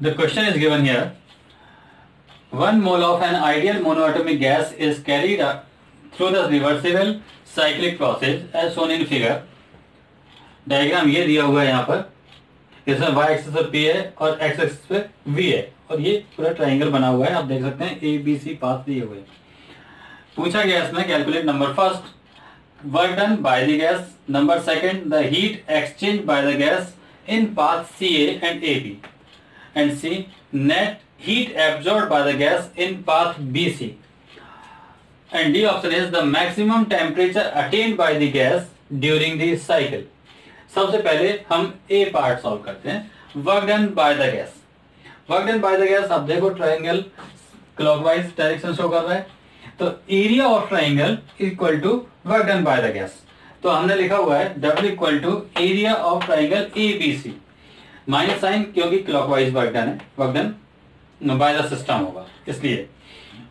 The question is given here. 1 mole of an ideal monoatomic gas is carried through the reversible cyclic process as shown in figure. Diagram ये दिया हुआ है यहाँ पर, इसमें y axis पर P है और x एक्सिस पे V है और ये पूरा ट्राइंगल बना हुआ है। आप देख सकते हैं ABC पाथ दिए हुए हैं। पूछा गया इसमें calculate number first work done by the gas, number second the heat exchange bye the gas in path CA and AB, and C net heat absorbed by the gas in path BC, and D option is the maximum temperature attained by the gas during the cycle. सबसे पहले हम A part solve करते हैं, work done by the gas. Work done by the gas, अब देखो triangle clockwise direction show कर रहा है, तो area of triangle equal to work done by the gas. तो हमने लिखा हुआ है W equal to area of triangle ABC, minus sign क्योंकि क्लॉकवाइज वर्क डन है, work done by the system होगा इसलिए।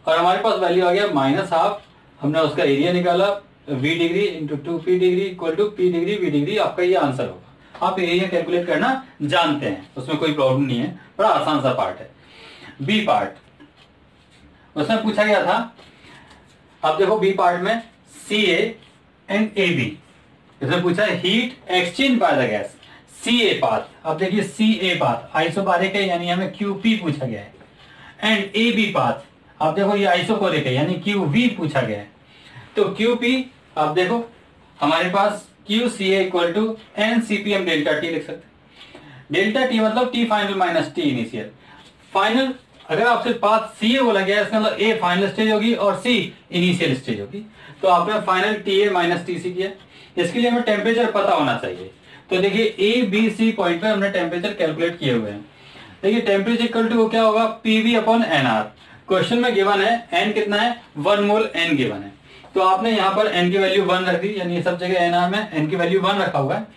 और हमारे पास वैल्यू आ गया माइनस हाफ, हमने उसका एरिया निकाला V degree into 2P degree equal to P degree V degree, आपका ये आंसर होगा। आप एरिया कैलकुलेट करना जानते हैं, उसमें कोई प्रॉब्लम नहीं है, बड़ा आसान सा पार्ट है। बी पार्ट, उसमें पूछा गया था, अब देखो बी पार्ट में CA एंड AB, इसमें पूछा है heat exchange bye the gas CA path. अब देखिए CA पाथ आइसोबारिक है यानी हमें QP पूछा गया है, एंड AB पाथ अब देखो ये आइसोकोरिक है यानी QV पूछा गया है। तो QP आप देखो हमारे पास QCA equal to NCPM delta T लिख सकते हैं। डेल्टा T मतलब T final minus T initial. Final अगर आपसे पाथ CA बोला गया इसका मतलब A फाइनल स्टेज होगी और C इनिशियल स्टेज होगी, तो आपने फाइनल TA माइनस TC किया। इसके लिए हमें टेम्परेचर पता होना चाहिए। तो देखिए ABC पॉइंट पे हमने टेम्परेचर कैलकुलेट किए हुए हैं। देखिए टेम्परेचर इक्वल टू क्या होगा, PV अपॉन NR। क्वेश्चन में गिवन है N कितना है, 1 मोल N गिवन है, तो आपने यहाँ पर N की वैल्यू 1 रख दी, यानी सब जगह NR में N की वैल्यू 1 रखा हुआ है।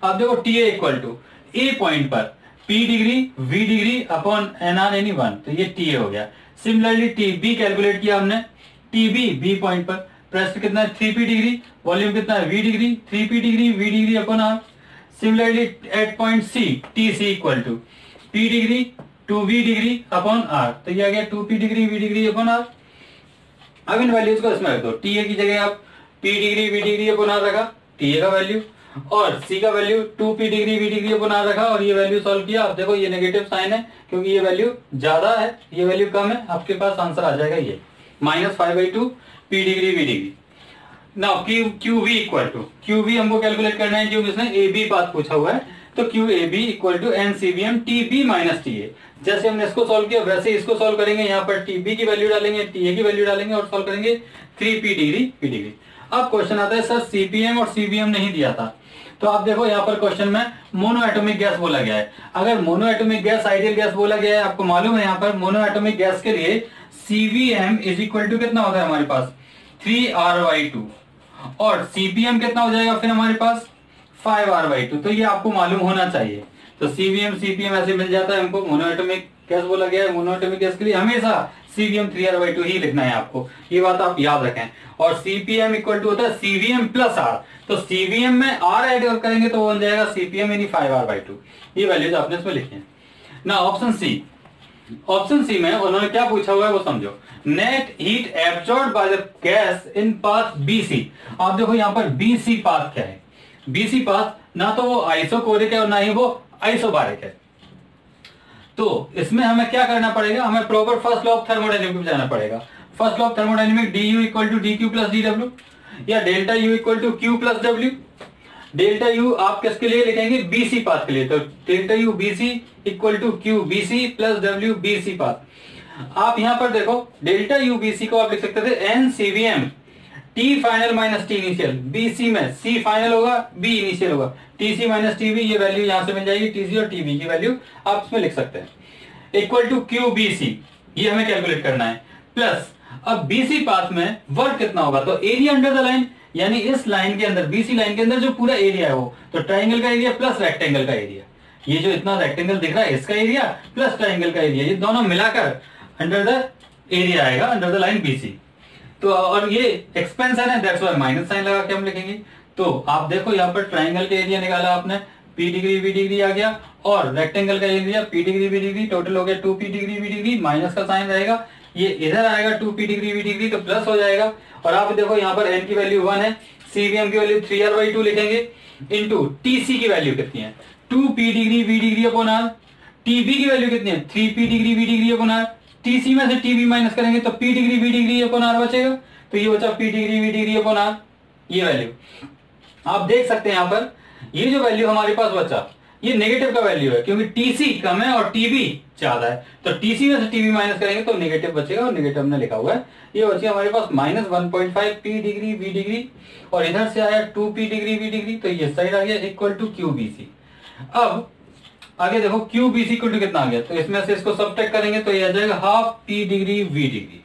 अब देखो TA equal to A point पर P degree V degree upon NR यानी 1, तो ये TA हो गया। सिमिलरली TB कैलकुलेट किया हमने, TB B पॉइंट पर प्रेशर कितना है 3P डिग्री, वॉल्यूम कितना है V degree, 3P degree V degree upon R। Similarly at point C TC equal to P degree 2V degree upon R, तो ये आ गया 2P degree V degree upon R। अब इन values को इसमें रख दो, TA की जगह आप P degree V degree upon R रखा, TA का वैल्यू, और C का value 2P degree V degree upon R रखा, और ये वैल्यू सॉल्व किया। अब देखो ये नेगेटिव साइन है क्योंकि ये वैल्यू ज्यादा है, ये वैल्यू कम है, आपके पास आंसर आ जाएगा ये -5/2 P degree V degree. Now QV equal to, QV हमको कैलकुलेट करना है क्योंकि इसने AB पाथ पूछा हुआ है, तो QAB equal to NCBM TB minus TA। जैसे हमने इसको सॉल्व किया वैसे इसको सॉल्व करेंगे, यहाँ पर TB की वैल्यू डालेंगे, TA की वैल्यू डालेंगे और सॉल्व करेंगे 3P डिग्री P डिग्री। अब क्वेश्चन आता है सर CPM और CBM नहीं दिया था, तो आप देखो यहाँ पर क्वेश्चन में मोनो एटॉमिक गैस बोला गया है। अगर mono atomic gas ideal gas बोला गया है, आपको मालूम है यहाँ पर मोनो एटॉमिक गैस के लिए CVM इज इक्वल टू कितना होता है हमारे पास 3R/2, और CPM कितना हो जाएगा फिर हमारे पास 5R/2, तो ये आपको मालूम होना चाहिए। तो CVM CPM ऐसे मिल जाता है हमको। मोनो एटॉमिक गैस बोला गया है, मोनो एटॉमिक गैस के लिए हमेशा CVM 3R/2 ही लिखना है आपको, ये बात आप याद रखें। और CPM इक्वल टू होता है CVM प्लस R, तो CVM में R ऐड करेंगे तो बन जाएगा CPM यानी 5R/2। ये वैल्यूज आपने इसमें लिखी है ना। ऑप्शन सी, ऑप्शन सी में उन्होंने क्या पूछा हुआ है वो समझो, net heat absorbed bye the gas in path BC। आप देखो यहाँ पर BC पाथ क्या है, BC पाथ ना तो वो आइसोकोरिक है और ना ही वो आइसोबारिक है। तो इसमें हमें क्या करना पड़ेगा, हमें proper first law of thermodynamics जाना पड़ेगा। First law of thermodynamics DU equal to DQ plus DW, या delta U equal to Q plus W। Delta U आप किसके लिए लिखेंगे, BC पाथ के लिए, तो delta U BC equal to Q BC plus W BC path. आप यहां पर देखो डेल्टा U BC को आप लिख सकते थे NCVM T final minus T initial. BC में C फाइनल होगा, B इनिशियल होगा, TC माइनस TB, ये वैल्यू यहां से मिल जाएगी, TC और TB की वैल्यू आप इसमें लिख सकते हैं, इक्वल टू QBC, ये हमें कैलकुलेट करना है, प्लस अब BC पाथ में वर्क कितना होगा, तो एरिया अंडर द लाइन, यानी इस लाइन के अंदर BC लाइन के अंदर जो पूरा एरिया है वो, तो ट्राइंगल का एरिया प्लस रेक्टेंगल का एरिया, ये जो इतना रेक्टेंगल दिख रहा है इसका एरिया प्लस ट्राइंगल का एरिया, ये दोनों मिलाकर अंडर द एरिया आएगा, अंडर द लाइन BC। तो और ये एक्सपेंशन है, दैट्स व्हाई माइनस साइन लगा के हम लिखेंगे। तो आप देखो यहाँ पर ट्राइंगल के एरिया निकाला आपने, P डिग्री V डिग्री आ गया, और रेक्टेंगल का area P degree V degree, total हो गया 2P degree V degree, minus का साइन रहेगा, ये इधर आएगा 2P डिग्री V डिग्री, तो प्लस हो जाएगा। और आप देखो यहाँ पर n की वैल्यू 1 है, CVM की वैल्यू 3R/2 लिखेंगे, इंटू TC की वैल्यू कितनी है 2P degree V degree upon R, TB की वैल्यू कितनी है 3P degree V degree upon R, TC में से TB माइनस करेंगे तो P degree V degree upon R बचेगा, तो ये बचा P degree V degree upon R, ये वैल्यू आप देख सकते हैं। यहाँ पर ये जो वैल्यू हमारे पास बचा ये नेगेटिव का वैल्यू है, क्योंकि TC कम है और TB ज्यादा है, तो TC में से TB माइनस करेंगे तो नेगेटिव बचेगा, और नेगेटिव हमने लिखा हुआ है। ये बची हमारे पास -1.5P डिग्री V डिग्री, और इधर से आया 2P डिग्री V डिग्री, तो ये साइड आ गया इक्वल टू QBC। अब आगे देखो QBC इक्वल टू कितना आ गया, तो इसमें से इसको सब्ट्रैक्ट करेंगे तो ये आ जाएगा half P degree V degree.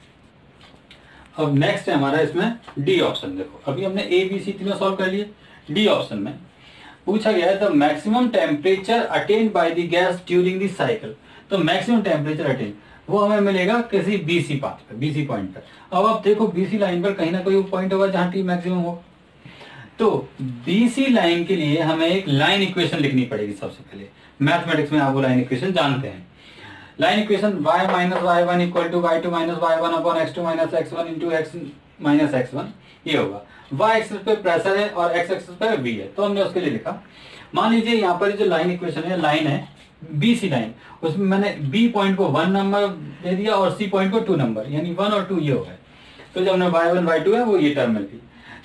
अब नेक्स्ट है हमारा इसमें डी ऑप्शन। देखो अभी हमने ABC तीनों सॉल्व कर लिए। डी ऑप्शन में पूछा गया है the maximum temperature attend bye the gas during the cycle, तो मैक्सिमम टेम्परेचर अटेन्ड वो हमें मिलेगा किसी BC पाथ पे, BC पॉइंट पर। अब आप देखो BC लाइन पर कहीं ना कोई पॉइंट होगा जहां T मैक्सिमम हो, तो BC लाइन के लिए हमें एक लाइन इक्वेशन लिखनी पड़ेगी। सबसे पहले मैथमेटिक्स में आप वो लाइन इक्वेशन जानते हैं। Line equation y minus y1 equal to y2 minus y1 upon x2 minus x1 into x minus x1, ये होगा। y एक्सिस पे प्रेशर है और x एक्सिस पे v है, तो हमने उसके लिए लिखा। मान लीजिए यहाँ पर जो लाइन इक्वेशन है, लाइन है BC लाइन, उसमें मैंने B पॉइंट को 1 नंबर दे दिया और C पॉइंट को 2 नंबर, यानी 1 और 2 ये हो गए। तो जो हमने y1 y2 है वो ये टर्म मिल गई।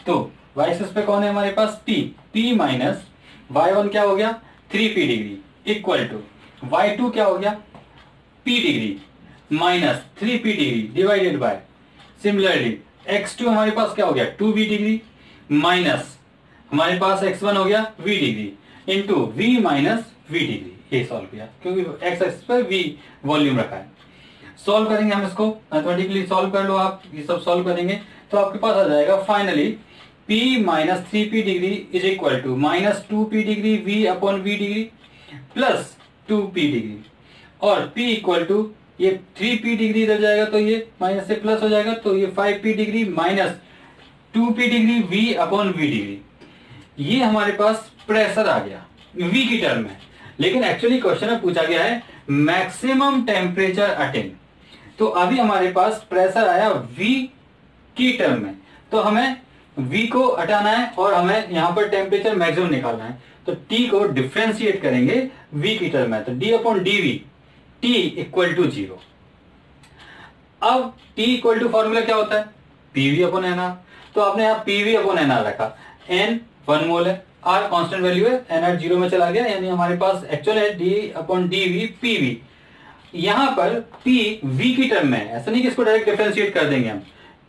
तो y एक्सिस पे कौन है हमारे पास P माइनस y1 क्या हो गया 3P degree equal to y2 क्या हो गया P degree minus 3P degree divided by, similarly x2 हमारे पास क्या हो गया 2V डिग्री माइनस हमारे पास x1 हो गया V degree into V minus V degree. ये सॉल्व किया क्योंकि x एक्सिस पर V वॉल्यूम रखा है। सॉल्व करेंगे हम इसको, मैथमेटिकली सॉल्व कर लो आप, ये सब सॉल्व करेंगे तो आपके पास आ जाएगा finally P minus 3P degree is equal to minus 2P degree V upon V degree plus 2P degree, और P इक्वल टू ये 3P डिग्री इधर जाएगा तो ये माइनस से प्लस हो जाएगा, तो ये 5P degree minus 2P degree V upon V degree. ये हमारे पास प्रेशर आ गया V की टर्म में, लेकिन एक्चुअली क्वेश्चन में पूछा गया है मैक्सिमम टेम्परेचर अटेन, तो अभी हमारे पास प्रेशर आया V की टर्म में, तो हमें V को हटाना है और हमें यहाँ पर टेम्परेचर मैक्सिमम निकालना है। तो T को डिफ्रेंशिएट करेंगे V की टर्म में, तो D upon DV T equal to 0। अब T इक्वल टू फॉर्मूला क्या होता है PV अपॉन NR, तो आपने यहाँ PV अपॉन NR रखा, N 1 मोल है, R कांस्टेंट वैल्यू है, NR 0 में चला गया, यानी हमारे पास एक्चुअल है D अपॉन DV PV। यहाँ पर P V की टर्म में है, ऐसा नहीं कि इसको डायरेक्ट डिफरेंशिएट कर देंगे हम,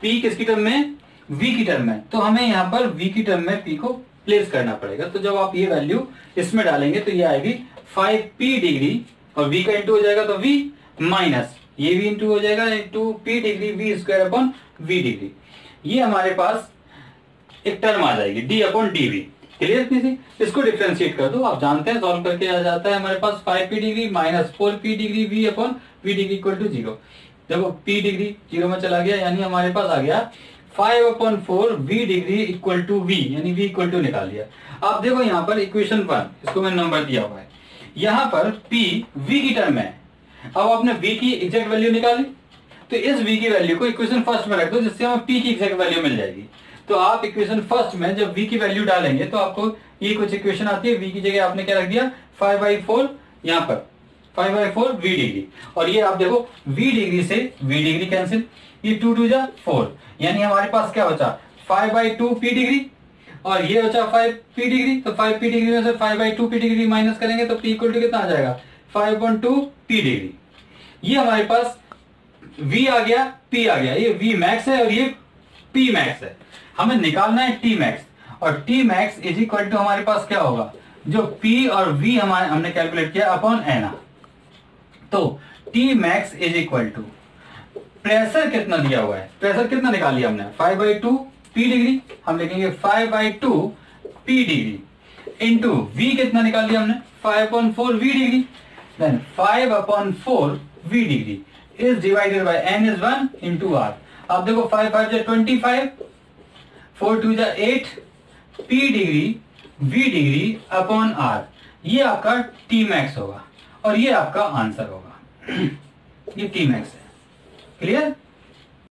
P किसकी टर्म में V की टर्म में, तो हमें यहाँ पर V की टर्म में P को प्लेस करना पड़ेगा। तो जब आप ये वैल्यू इसमें डालेंगे तो ये आएगी 5P डिग्री, और V का इंटू हो जाएगा तो V माइनस ये भी इंटू हो जाएगा into P degree V square upon V degree. ये हमारे पास एक टर्म आ जाएगी D अपॉन DV। क्लियर इतनी सी, इसको डिफरेंशिएट कर दो, आप जानते हैं सॉल्व करके आ जाता है हमारे पास 5P degree minus 4P degree V upon V degree equal to 0। देखो P डिग्री 0 में चला गया, यानी हमारे पास आ गया 5/4 V degree equal to V, यानी V इक्वल टू निकाल लिया। आप देखो यहाँ पर इक्वेशन 1, इसको मैंने नंबर दिया हुआ है, यहाँ पर P V की टर्म है। अब आपने V की एग्जैक्ट वैल्यू निकाली, तो इस V की वैल्यू को इक्वेशन फर्स्ट में रख दो, जिससे हमें P की एग्जैक्ट वैल्यू मिल जाएगी। तो आप इक्वेशन फर्स्ट में जब V की वैल्यू डालेंगे तो आपको ये कुछ इक्वेशन आती है, V की जगह आपने क्या रख दिया 5/4, यहाँ पर 5/4 V डिग्री, और ये आप देखो V डिग्री से V डिग्री कैंसिल, ये 2 2 जा 4, यानी हमारे पास क्या बचा 5/2 P डिग्री, और ये बचा 5P डिग्री, तो 5P डिग्री में से 5/2 P डिग्री माइनस करेंगे तो P इक्वल टू कितना आ जाएगा 5/2 P डिग्री। ये हमारे पास V आ गया, P आ गया, ये V मैक्स है और ये P मैक्स है, हमें निकालना है T मैक्स, और T max is equal to हमारे पास क्या होगा, जो P और V हमारे हमने कैलकुलेट किया अपॉन NR। तो T max is equal to pressure कितना दिया हुआ है, प्रेशर कितना निकाल लिया हमने 5/2 P डिग्री, हम लिखेंगे 5/2 P डिग्री इंटू V कितना निकाल लिया हमने 5/4 V degree, then 5/4 V degree is divided by N is 1 into R। आप देखो 5 5 जा 25, 4 2 जा 8 P degree V degree upon R, ये आपका टी मैक्स होगा और ये आपका आंसर होगा। ये टी मैक्स है। क्लियर?